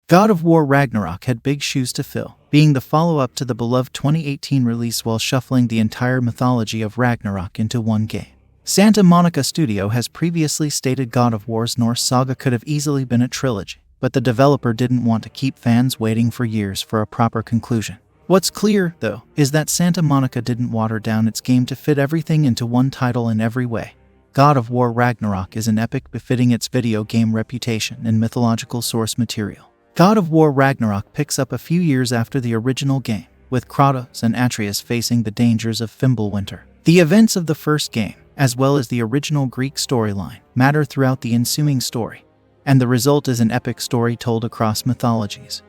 God of War Ragnarok had big shoes to fill, being the follow-up to the beloved 2018 release while shuffling the entire mythology of Ragnarok into one game. Santa Monica Studio has previously stated God of War's Norse saga could have easily been a trilogy, but the developer didn't want to keep fans waiting for years for a proper conclusion. What's clear, though, is that Santa Monica didn't water down its game to fit everything into one title in every way. God of War Ragnarok is an epic befitting its video game reputation and mythological source material. God of War Ragnarok picks up a few years after the original game, with Kratos and Atreus facing the dangers of Fimbulwinter. The events of the first game, as well as the original Greek storyline, matter throughout the ensuing story, and the result is an epic story told across mythologies,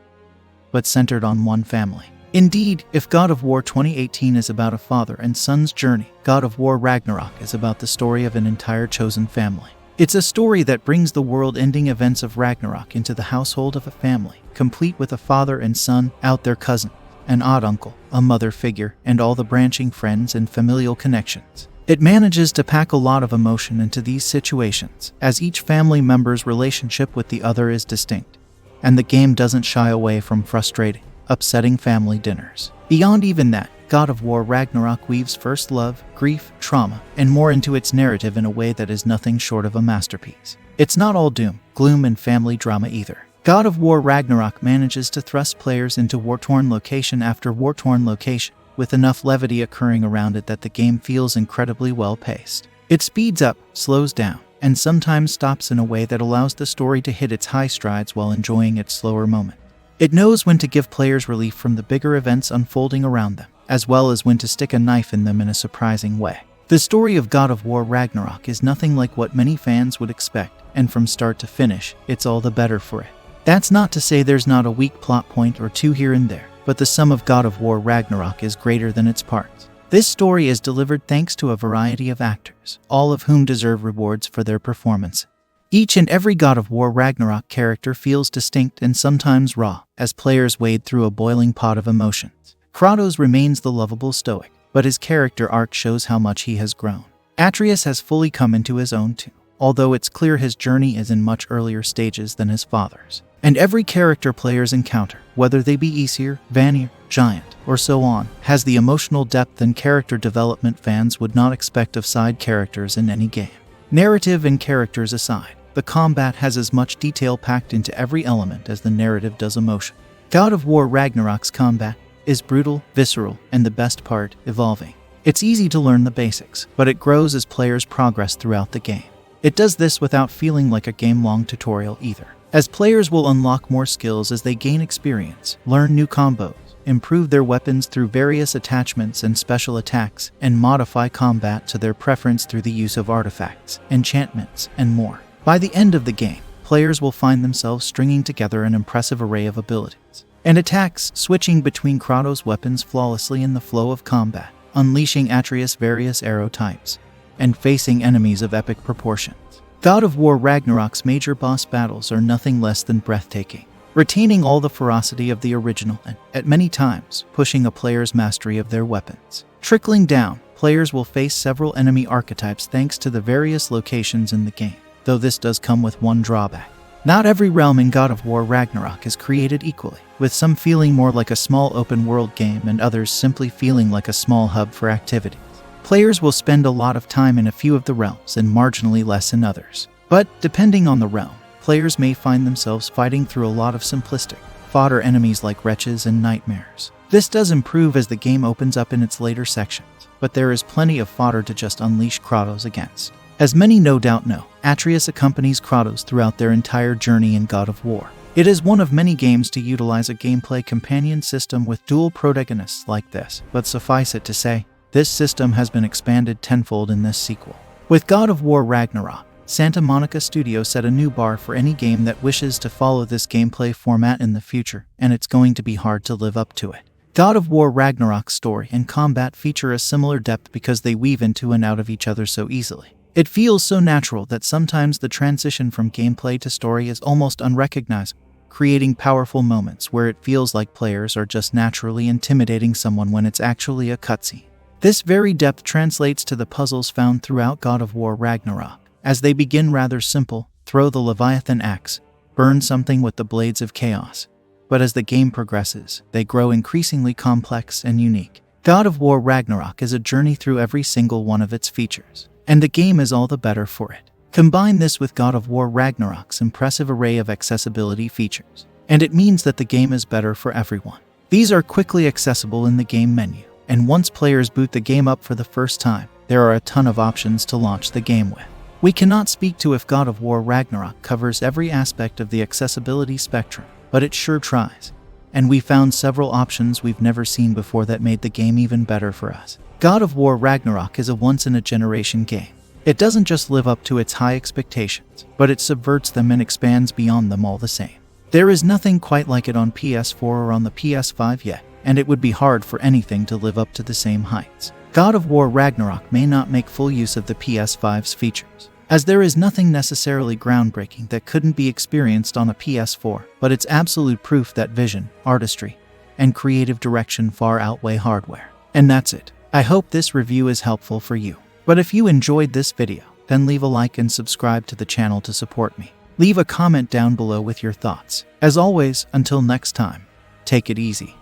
but centered on one family. Indeed, if God of War 2018 is about a father and son's journey, God of War Ragnarok is about the story of an entire chosen family. It's a story that brings the world-ending events of Ragnarok into the household of a family, complete with a father and son, out their cousin, an odd uncle, a mother figure, and all the branching friends and familial connections. It manages to pack a lot of emotion into these situations, as each family member's relationship with the other is distinct, and the game doesn't shy away from frustrating, upsetting family dinners. Beyond even that, God of War Ragnarok weaves first love, grief, trauma, and more into its narrative in a way that is nothing short of a masterpiece. It's not all doom, gloom, and family drama either. God of War Ragnarok manages to thrust players into war-torn location after war-torn location, with enough levity occurring around it that the game feels incredibly well-paced. It speeds up, slows down, and sometimes stops in a way that allows the story to hit its high strides while enjoying its slower moment. It knows when to give players relief from the bigger events unfolding around them, as well as when to stick a knife in them in a surprising way. The story of God of War Ragnarok is nothing like what many fans would expect, and from start to finish, it's all the better for it. That's not to say there's not a weak plot point or two here and there, but the sum of God of War Ragnarok is greater than its parts. This story is delivered thanks to a variety of actors, all of whom deserve rewards for their performance. Each and every God of War Ragnarok character feels distinct and sometimes raw, as players wade through a boiling pot of emotions. Kratos remains the lovable stoic, but his character arc shows how much he has grown. Atreus has fully come into his own too, although it's clear his journey is in much earlier stages than his father's. And every character players encounter, whether they be Aesir, Vanir, Giant, or so on, has the emotional depth and character development fans would not expect of side characters in any game. Narrative and characters aside, the combat has as much detail packed into every element as the narrative does emotion. God of War Ragnarok's combat is brutal, visceral, and the best part, evolving. It's easy to learn the basics, but it grows as players progress throughout the game. It does this without feeling like a game-long tutorial either, as players will unlock more skills as they gain experience, learn new combos, improve their weapons through various attachments and special attacks, and modify combat to their preference through the use of artifacts, enchantments, and more. By the end of the game, players will find themselves stringing together an impressive array of abilities and attacks, switching between Kratos' weapons flawlessly in the flow of combat, unleashing Atreus' various arrow types, and facing enemies of epic proportions. God of War Ragnarok's major boss battles are nothing less than breathtaking, retaining all the ferocity of the original and, at many times, pushing a player's mastery of their weapons. Trickling down, players will face several enemy archetypes thanks to the various locations in the game, though this does come with one drawback. Not every realm in God of War Ragnarok is created equally, with some feeling more like a small open-world game and others simply feeling like a small hub for activities. Players will spend a lot of time in a few of the realms and marginally less in others. But, depending on the realm, players may find themselves fighting through a lot of simplistic, fodder enemies like wretches and nightmares. This does improve as the game opens up in its later sections, but there is plenty of fodder to just unleash Kratos against. As many no doubt know, Atreus accompanies Kratos throughout their entire journey in God of War. It is one of many games to utilize a gameplay companion system with dual protagonists like this, but suffice it to say, this system has been expanded tenfold in this sequel. With God of War Ragnarok, Santa Monica Studio set a new bar for any game that wishes to follow this gameplay format in the future, and it's going to be hard to live up to it. God of War Ragnarok's story and combat feature a similar depth because they weave into and out of each other so easily. It feels so natural that sometimes the transition from gameplay to story is almost unrecognizable, creating powerful moments where it feels like players are just naturally intimidating someone when it's actually a cutscene. This very depth translates to the puzzles found throughout God of War Ragnarok, as they begin rather simple: throw the Leviathan axe, burn something with the blades of chaos. But as the game progresses, they grow increasingly complex and unique. God of War Ragnarok is a journey through every single one of its features, and the game is all the better for it. Combine this with God of War Ragnarok's impressive array of accessibility features, and it means that the game is better for everyone. These are quickly accessible in the game menu, and once players boot the game up for the first time, there are a ton of options to launch the game with. We cannot speak to if God of War Ragnarok covers every aspect of the accessibility spectrum, but it sure tries. And we found several options we've never seen before that made the game even better for us. God of War Ragnarok is a once-in-a-generation game. It doesn't just live up to its high expectations, but it subverts them and expands beyond them all the same. There is nothing quite like it on PS4 or on the PS5 yet, and it would be hard for anything to live up to the same heights. God of War Ragnarok may not make full use of the PS5's features, as there is nothing necessarily groundbreaking that couldn't be experienced on a PS4, but it's absolute proof that vision, artistry, and creative direction far outweigh hardware. And that's it. I hope this review is helpful for you. But if you enjoyed this video, then leave a like and subscribe to the channel to support me. Leave a comment down below with your thoughts. As always, until next time, take it easy.